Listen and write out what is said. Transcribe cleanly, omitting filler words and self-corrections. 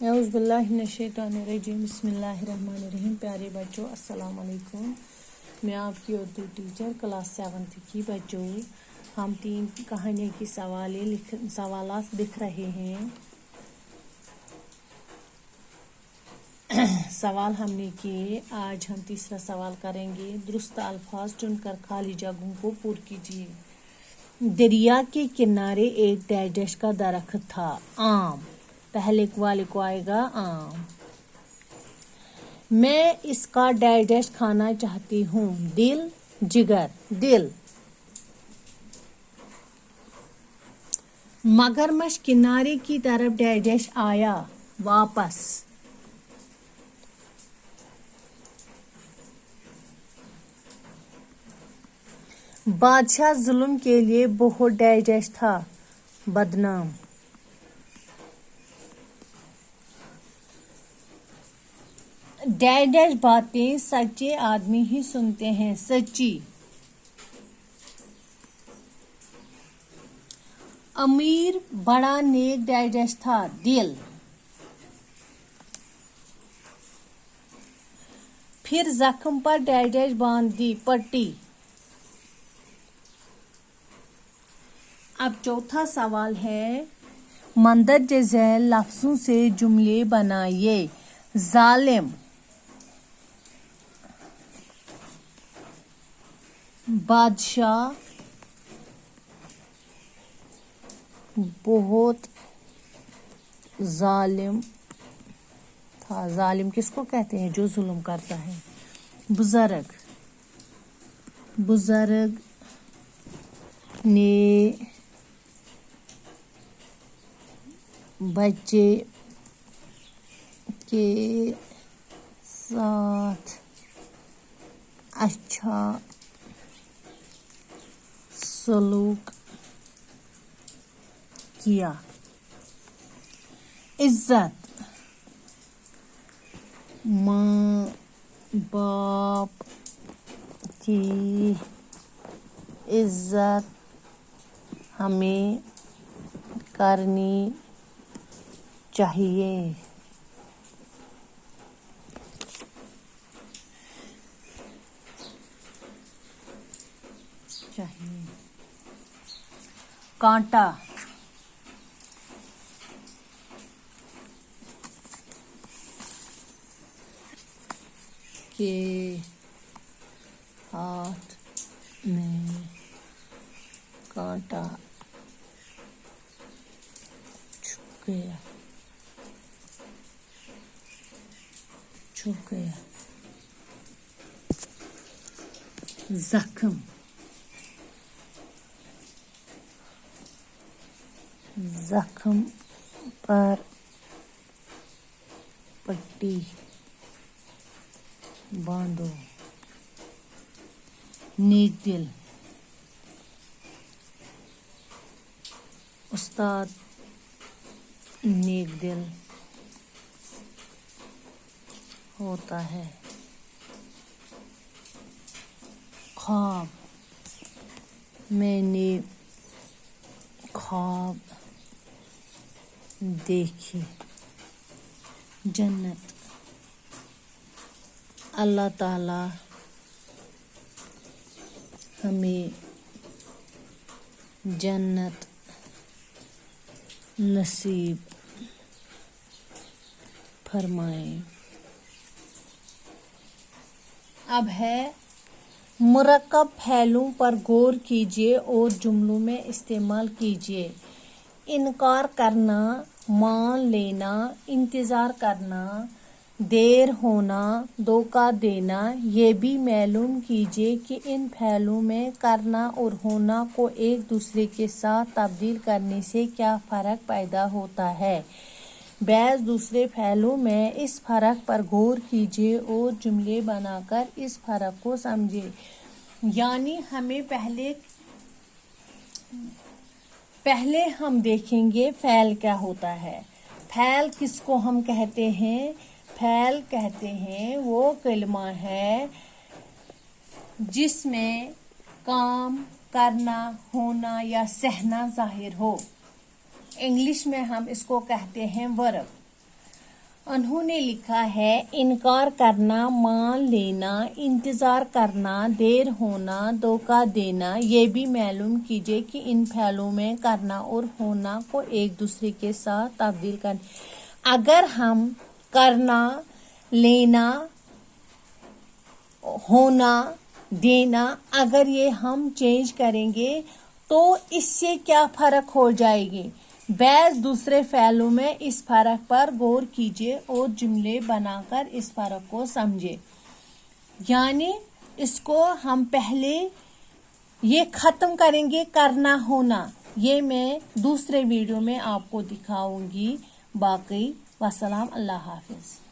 اعوذ باللہ من الشیطان الرجیم بسم اللہ الرحمن الرحیم. پیارے بچوں السلام علیکم. میں آپ کی اردو ٹیچر کلاس 7 کی. بچوں ہم 3 کہانی کی سوالات لکھ رہے ہیں. سوال ہم نے کیے. آج ہم تیسرا سوال کریں گے. درست الفاظ چن کر خالی جگہوں کو پر کیجیے. دریا کے کنارے ایک ڈیش کا درخت تھا. آم. پہلے والے کو آئے گا آم. میں اس کا ڈیش کھانا چاہتی ہوں. دل. جگر. دل. مگرمچھ کنارے کی طرف ڈیش آیا. واپس. بادشاہ ظلم کے لیے بہت ڈیش تھا. بدنام. ڈیش باتیں سچے آدمی ہی سنتے ہیں. سچی. امیر بڑا نیک ڈیش تھا. دل. پھر زخم پر ڈیش باندھ دی. پٹی. اب چوتھا سوال ہے. مندرجہ ذیل لفظوں سے جملے بنائیے. ظالم. بادشاہ بہت ظالم تھا. ظالم کس کو کہتے ہیں؟ جو ظلم کرتا ہے. بزرگ. بزرگ نے بچے کے ساتھ اچھا سلوک کیا. عزت. ماں باپ کی عزت ہمیں کرنی چاہیے. کانٹا. کے ہاتھ میں کانٹا چھپ گیا. زخم. زخم پر پٹی باندھو. نیک دل. استاد نیک دل ہوتا ہے. خواب. میں نے خواب دیکھی. جنت. اللہ تعالی ہمیں جنت نصیب فرمائے. اب ہے مرکب پہلوؤں پر غور کیجیے اور جملوں میں استعمال کیجیے. انکار کرنا، مان لینا، انتظار کرنا، دیر ہونا، دھوکہ دینا. یہ بھی معلوم کیجیے کہ ان پہلوؤں میں کرنا اور ہونا کو ایک دوسرے کے ساتھ تبدیل کرنے سے کیا فرق پیدا ہوتا ہے. بعض دوسرے پہلوؤں میں اس فرق پر غور کیجیے اور جملے بنا کر اس فرق کو سمجھیں. یعنی ہمیں پہلے ہم دیکھیں گے فعل کیا ہوتا ہے. فعل کس کو ہم کہتے ہیں؟ فعل کہتے ہیں وہ کلمہ ہے جس میں کام کرنا، ہونا یا سہنا ظاہر ہو. انگلش میں ہم اس کو کہتے ہیں ورب. انہوں نے لکھا ہے انکار کرنا، مان لینا، انتظار کرنا، دیر ہونا، دھوکہ دینا۔ یہ بھی معلوم کیجیے کہ ان فعلوں میں کرنا اور ہونا کو ایک دوسرے کے ساتھ تبدیل کرنا۔ اگر ہم کرنا، لینا، ہونا، دینا اگر یہ ہم چینج کریں گے تو اس سے کیا فرق ہو جائے گی؟ بعض دوسرے فعلوں میں اس فرق پر غور کیجیے اور جملے بنا کر اس فرق کو سمجھے۔ یعنی اس کو ہم پہلے یہ ختم کریں گے کرنا ہونا، یہ میں دوسرے ویڈیو میں آپ کو دکھاؤں گی۔ باقی والسلام، اللہ حافظ۔